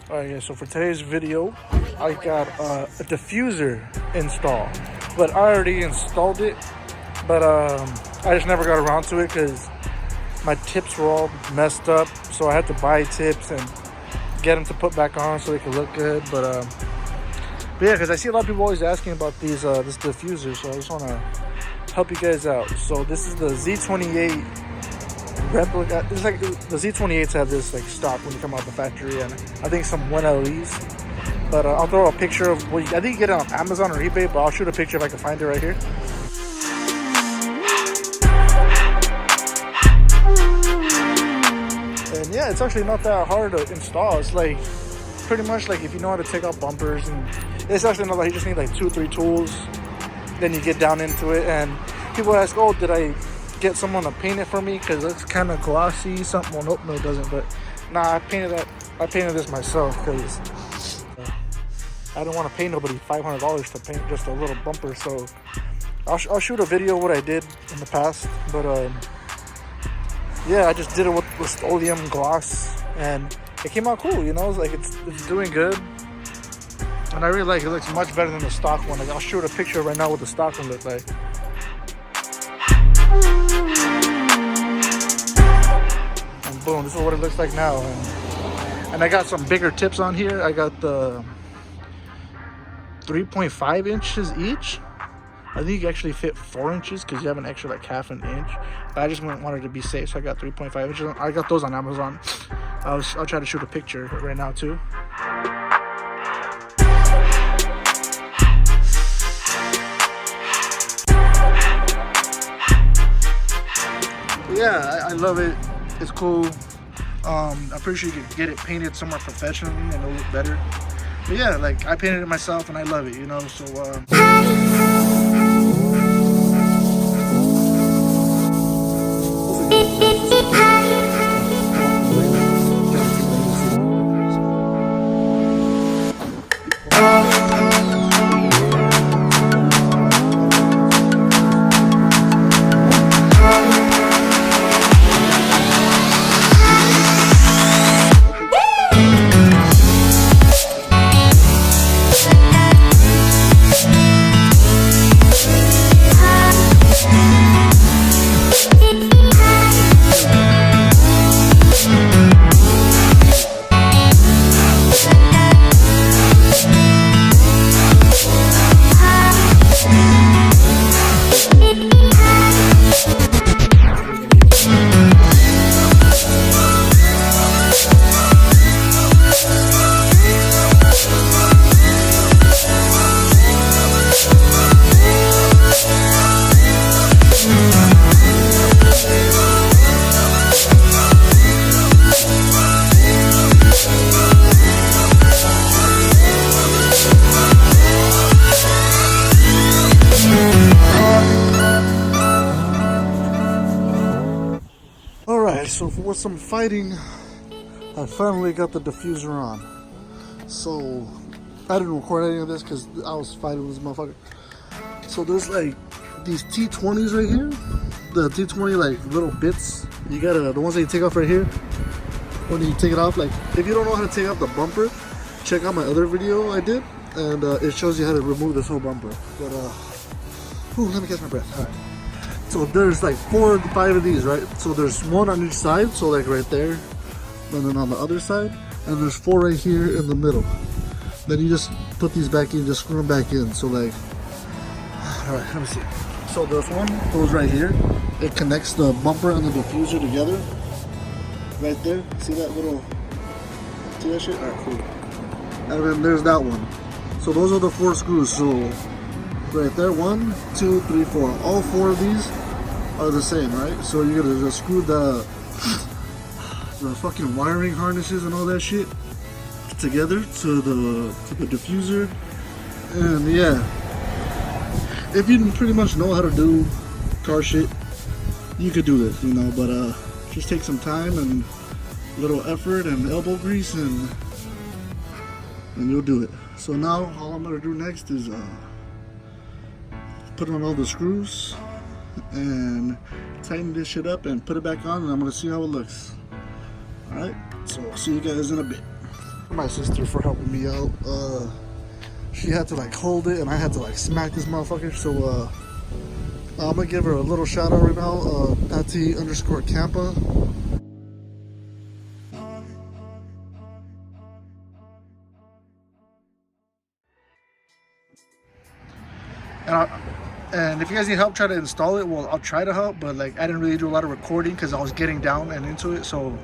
Alright guys, so for today's video, I got a diffuser installed. But I already installed it, but I just never got around to it because my tips were all messed up. So I had to buy tips and get them to put back on so they could look good. But yeah, because I see a lot of people always asking about these this diffuser, so I just want to help you guys out. So this is the Z28 replica. It's like the Z28s have this like stock when you come out the factory, and I think some 1LEs. But I'll throw a picture of what I think you get it on Amazon or eBay, but I'll shoot a picture if I can find it right here. And yeah, it's actually not that hard to install. It's like pretty much like if you know how to take out bumpers, and it's actually not like you just need like 2 or 3 tools. Then you get down into it, and people ask, "Oh, did I get someone to paint it for me? Because it's kind of glossy." Something. Well, nope, no, it doesn't. But nah, I painted this myself because I don't want to pay nobody $500 to paint just a little bumper. So I'll shoot a video of what I did in the past. But yeah, I just did it with Rust-Oleum gloss, and it came out cool. You know, it's like it's doing good, and I really like it. It looks much better than the stock one. Like, I'll shoot a picture right now what the stock one looks like. And boom, this is what it looks like now. And I got some bigger tips on here. I got the 3.5 inches each. I think you actually fit 4 inches because you have an extra like half an inch. But I just wanted to be safe, so I got 3.5 inches. I got those on Amazon. I'll try to shoot a picture right now too. Yeah, I love it. It's cool. I'm pretty sure you could get it painted somewhere professionally and it'll look better. But yeah, like I painted it myself and I love it, you know. So so for some fighting, I finally got the diffuser on. So I didn't record any of this because I was fighting with this motherfucker. So there's like these T20s right here, the T20 like little bits. You gotta, the ones that you take off right here. When you take it off, like if you don't know how to take off the bumper, check out my other video I did, and it shows you how to remove this whole bumper. But let me catch my breath. All right. So there's like 4 or 5 of these, right? So there's one on each side, so like right there, and then on the other side, and there's 4 right here in the middle. Then you just put these back in, just screw them back in. So like, all right, let me see. So this one goes right here. It connects the bumper and the diffuser together. Right there, see that little, see that shit? All right, cool. And then there's that one. So those are the 4 screws. So right there, 1, 2, 3, 4. All 4 of these are the same, right? So you're gonna just screw the fucking wiring harnesses and all that shit together to the diffuser. And yeah, if you pretty much know how to do car shit, you could do this, you know. But just take some time and a little effort and elbow grease, and you'll do it. So now all I'm gonna do next is put on all the screws and tighten this shit up and put it back on, and I'm gonna see how it looks. Alright, so I'll see you guys in a bit. my sister for helping me out. She had to like hold it, and I had to like smack this motherfucker. So I'm gonna give her a little shout out right now. Tati_Campa. And if you guys need help, try to install it. Well, I'll try to help, but like I didn't really do a lot of recording because I was getting down and into it. So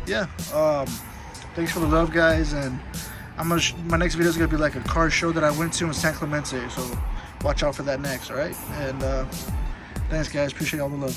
yeah, thanks for the love, guys. And my next video is gonna be like a car show that I went to in San Clemente. So watch out for that next. All right, and thanks, guys. Appreciate all the love.